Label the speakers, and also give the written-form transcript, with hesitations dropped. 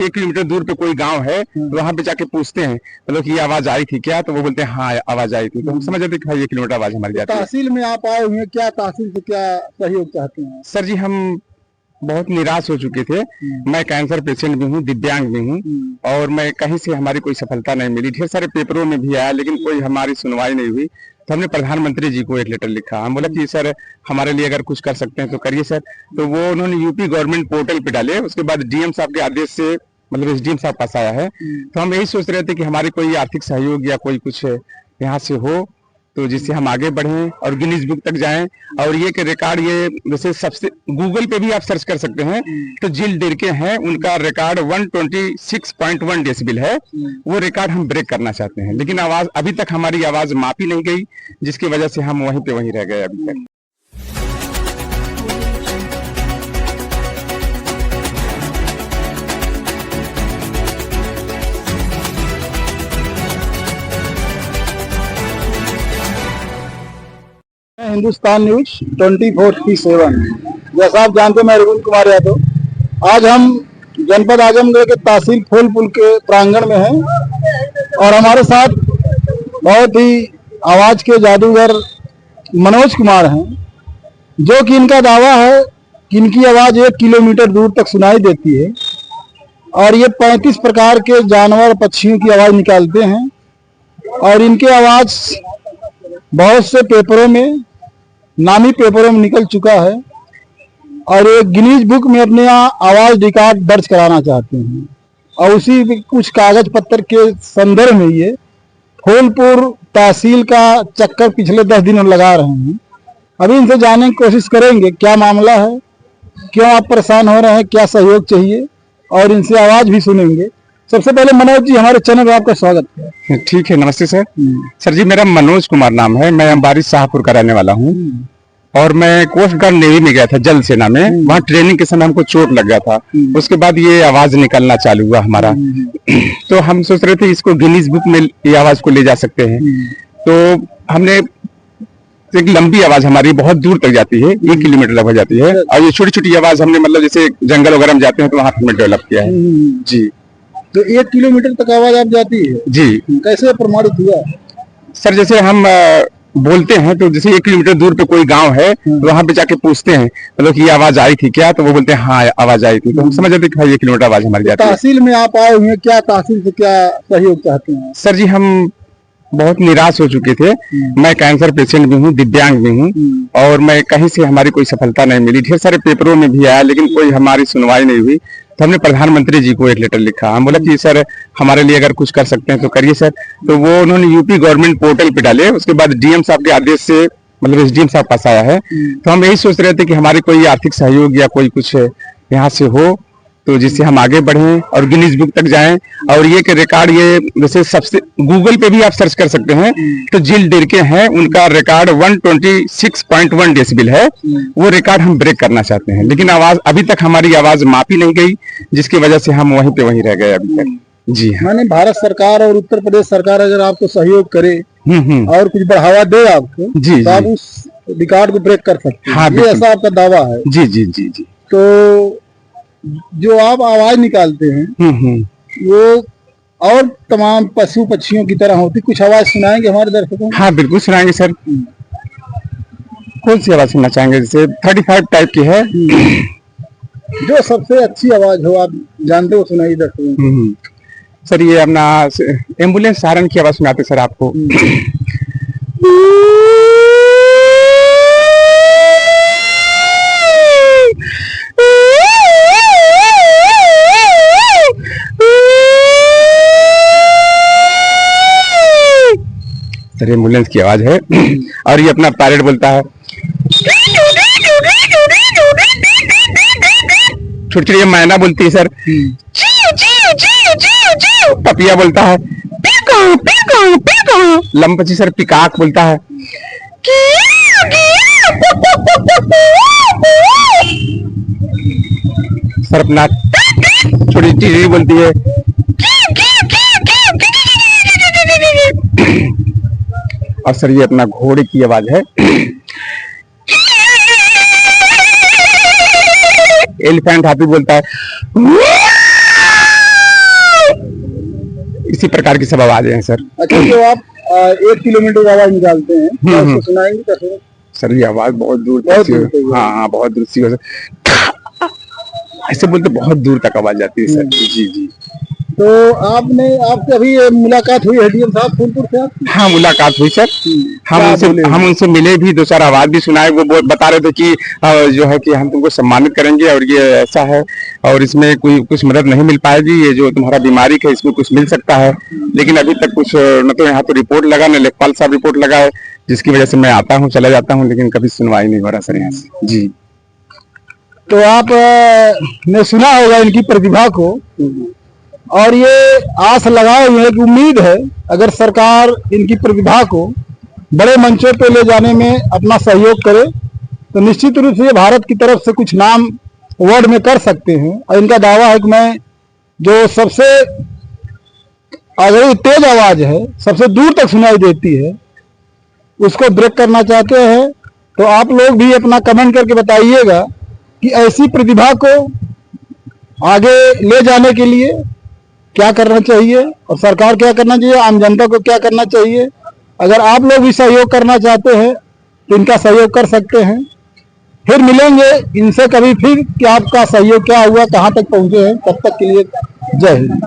Speaker 1: 1 kilometre दूर पे कोई गांव है तो वहां पे जाके पूछते हैं मतलब कि ये आवाज आई थी क्या, तो वो बोलते हैं हाँ आवाज आई थी, तो हम समझ जाते हैं कि भाई 1 किलोमीटर आवाज हमारी जाती है।
Speaker 2: तहसील में आप आए हुए हैं, क्या तहसील से क्या सहयोग चाहते हैं?
Speaker 1: सर जी हम बहुत निराश हो चुके थे। मैं कैंसर पेशेंट भी हूँ, दिव्यांग भी हूँ, और मैं कहीं से हमारी कोई सफलता नहीं मिली। ढेर सारे पेपरों में भी आया लेकिन कोई हमारी सुनवाई नहीं हुई। तो हमने प्रधानमंत्री जी को एक लेटर लिखा। हम बोला कि सर हमारे लिए अगर कुछ कर सकते हैं तो करिए सर। तो वो उन्होंने यूपी गवर्नमेंट पोर्टल पे डाले, उसके बाद डीएम साहब के आदेश से मतलब एसडीएम साहब पास आया है। तो हम यही सोच रहे थे कि हमारी कोई आर्थिक सहयोग या कोई कुछ यहाँ से हो तो जिससे हम आगे बढ़ें और गिनीज बुक तक जाएं। और ये कि रिकॉर्ड ये जैसे सबसे गूगल पे भी आप सर्च कर सकते हैं तो जिल डेर के हैं, उनका रिकॉर्ड 126.1 डेसिबल है। वो रिकॉर्ड हम ब्रेक करना चाहते हैं, लेकिन आवाज अभी तक हमारी आवाज मापी नहीं गई, जिसकी वजह से हम वहीं पे वहीं रह गए अभी तक।
Speaker 2: हिंदुस्तान न्यूज 24/7। जैसा आप जानते हैं मैं रविंद्र कुमार यादव। आज हम जनपद आजमगढ़ के तहसील फूलपुर के प्रांगण में हैं और हमारे साथ बहुत ही आवाज के जादूगर मनोज कुमार हैं, जो कि इनका दावा है कि इनकी आवाज 1 किलोमीटर दूर तक सुनाई देती है और ये 35 प्रकार के जानवर पक्षियों की आवाज निकालते हैं। और इनकी आवाज बहुत से पेपरों में, नामी पेपरों में निकल चुका है और ये गिनीज बुक में अपने आवाज रिकॉर्ड दर्ज कराना चाहते हैं। और उसी कुछ कागज पत्र के संदर्भ में ये फूलपुर तहसील का चक्कर पिछले 10 दिन लगा रहे हैं। अभी इनसे जानने की कोशिश करेंगे क्या मामला है, क्यों आप परेशान हो रहे हैं, क्या सहयोग चाहिए, और इनसे आवाज भी सुनेंगे। सबसे पहले मनोज जी, हमारे चैनल में आपका स्वागत है।
Speaker 1: ठीक है, नमस्ते सर। सर जी मेरा मनोज कुमार नाम है, मैं अंबारी शाहपुर का रहने वाला हूँ और मैं कोस्ट गार्ड नेवी में गया था, जल सेना में। वहाँ ट्रेनिंग के समय हमको चोट लग गया था, उसके बाद ये आवाज निकलना चालू हुआ हमारा। तो हम सोच रहे थे इसको गिनीज बुक में ये आवाज को ले जा सकते हैं। तो हमने एक लंबी आवाज हमारी बहुत दूर तक जाती है, 1 किलोमीटर लगभग जाती है, और ये छोटी छोटी आवाज हमने मतलब जैसे जंगल वगैरह में जाते हैं तो वहां पे डेवलप किया है जी।
Speaker 2: तो 1 किलोमीटर तक आवाज आप जाती है
Speaker 1: जी।
Speaker 2: कैसे प्रमाणित हुआ?
Speaker 1: सर जैसे हम बोलते हैं तो जैसे 1 किलोमीटर दूर पे कोई गांव है तो वहां पे जाके पूछते हैं मतलब कि ये आवाज आई थी क्या, तो वो बोलते हैं हाँ आवाज आई थी, तो हम समझ जाते हैं कि भाई 1 किलोमीटर आवाज हमारी जाती है।
Speaker 2: तहसील में आप आए हुए हैं, क्या तहसील से क्या सहयोग चाहते हैं?
Speaker 1: सर जी हम बहुत निराश हो चुके थे। मैं कैंसर पेशेंट भी हूँ, दिव्यांग भी हूँ, और मैं कहीं से हमारी कोई सफलता नहीं मिली। ढेर सारे पेपरों में भी आया लेकिन कोई हमारी सुनवाई नहीं हुई। तो हमने प्रधानमंत्री जी को एक लेटर लिखा। हम बोला कि सर हमारे लिए अगर कुछ कर सकते हैं तो करिए सर। तो वो उन्होंने यूपी गवर्नमेंट पोर्टल पे डाले, उसके बाद डीएम साहब के आदेश से मतलब एसडीएम साहब पास आया है। तो हम यही सोच रहे थे कि हमारी कोई आर्थिक सहयोग या कोई कुछ यहाँ से हो तो जिससे हम आगे बढ़ें और गिनीज बुक तक जाएं। और ये कि रिकॉर्ड ये जैसे सबसे गूगल पे भी आप सर्च कर सकते हैं तो जिल डेर के हैं, उनका रिकॉर्ड 126.1 डेसिबल है। वो रिकॉर्ड हम ब्रेक करना चाहते हैं, लेकिन आवाज अभी तक हमारी आवाज मापी नहीं गई, जिसकी वजह से हम वहीं पे वहीं रह गए अभी तक जी।
Speaker 2: माने भारत सरकार और उत्तर प्रदेश सरकार अगर आपको सहयोग करे और कुछ बढ़ावा दे आपको
Speaker 1: जी,
Speaker 2: तो आप उस रिकॉर्ड को ब्रेक कर सकते हैं।
Speaker 1: हाँ,
Speaker 2: ये ऐसा आपका दावा है?
Speaker 1: जी जी जी जी।
Speaker 2: तो जो आप आवाज निकालते हैं वो और तमाम पशु पक्षियों की तरह होती, कुछ आवाज सुनाएंगे हमारे दर्शकों को?
Speaker 1: हाँ बिल्कुल सुनाएंगे सर। कौन सी आवाज सुनना चाहेंगे? जैसे 35 टाइप की है।
Speaker 2: जो सबसे अच्छी आवाज हो आप जानते हो, सुनाइए दर्शकों को।
Speaker 1: सर ये अपना एम्बुलेंस सायरन की आवाज सुनाते सर आपको। सर एम्बुलेंस की आवाज है। और ये अपना पायलट बोलता है। छोटी छोटी मैना बोलती है सर। पपिया बोलता है। लंपची सर पिकाक बोलता है। सर अपना छोटी टीडी बोलती है। और सर ये अपना घोड़े की आवाज है। एलिफेंट हाथी बोलता है। और सर ये अपना मनोज कुमार नाम है, मैं अंबारी शाहपुर का रहने वाला हूँ और मैं कैंसर पेशेंट भी हूँ, दिव्यांग भी हूँ, और मैं कहीं से हमारी कोई सफलता नहीं मिली। ढेर सारे पेपरों में भी आया लेकिन कोई हमारी सुनवाई नहीं हुई। तो हमने यही सोच रहे थे कि हमारी कोई आर्थिक सहयोग या कोई कुछ यहाँ से हो तो जिससे हम आगे बढ़ें और गिनीज बुक तक जाएं। और ये कि रिकॉर्ड ये जैसे सबसे गूगल पे भी आप सर्च कर सकते हैं तो जिल डेर के हैं, उनका रिकॉर्ड 126.1 डेसिबल है। वो रिकॉर्ड हम ब्रेक करना चाहते हैं, लेकिन आवाज अभी तक हमारी आवाज मापी नहीं गई, जिसकी वजह से हम वहीं पे वहीं रह गए अभी तक जी।
Speaker 2: माने भारत सरकार और उत्तर प्रदेश सरकार अगर आपको सहयोग करे और कुछ बढ़ावा दे आपको
Speaker 1: इसी प्रकार की सब आवाजें हैं सर।
Speaker 2: अच्छा, जो आप 1 किलोमीटर आवाज निकालते हैं तो उसको सुनाएंगे कैसे?
Speaker 1: सर ये आवाज बहुत दूर
Speaker 2: बहुत
Speaker 1: तक
Speaker 2: दूर तक,
Speaker 1: हाँ हाँ बहुत दूर सी ऐसे बोलते बहुत दूर तक आवाज जाती है सर। जी जी।
Speaker 2: तो आपसे अभी ये मुलाकात हुई एडीएम साहब फूलपुर से आपकी?
Speaker 1: हाँ मुलाकात हुई सर। हम उनसे मिले भी, 2 4 आवाज भी सुनाए। वो बता रहे थे कि जो है कि हम तुमको सम्मानित करेंगे और ये ऐसा है और इसमें कोई कुछ मदद नहीं मिल पाएगी, ये जो तुम्हारा बीमारी है इसमें कुछ मिल सकता है, लेकिन अभी तक कुछ न तो यहाँ तो रिपोर्ट लगा न लेखपाल साहब रिपोर्ट लगा है, जिसकी वजह से मैं आता हूँ चला जाता हूँ, लेकिन कभी सुनवाई नहीं हो रहा सर यहाँ से। जी।
Speaker 2: तो आप ने सुना होगा इनकी प्रतिभा को और ये आस लगाए हुए है कि उम्मीद है अगर सरकार इनकी प्रतिभा को बड़े मंचों पे ले जाने में अपना सहयोग करे तो निश्चित रूप से ये भारत की तरफ से कुछ नाम वर्ल्ड में कर सकते हैं। और इनका दावा है कि मैं जो सबसे अगर तेज आवाज है, सबसे दूर तक सुनाई देती है, उसको ब्रेक करना चाहते हैं। तो आप लोग भी अपना कमेंट करके बताइएगा कि ऐसी प्रतिभा को आगे ले जाने के लिए क्या करना चाहिए और सरकार क्या करना चाहिए, आम जनता को क्या करना चाहिए। अगर आप लोग भी सहयोग करना चाहते हैं तो इनका सहयोग कर सकते हैं। फिर मिलेंगे इनसे कभी फिर कि आपका सहयोग क्या हुआ, कहाँ तक पहुंचे हैं। तब तक के लिए जय हिंद।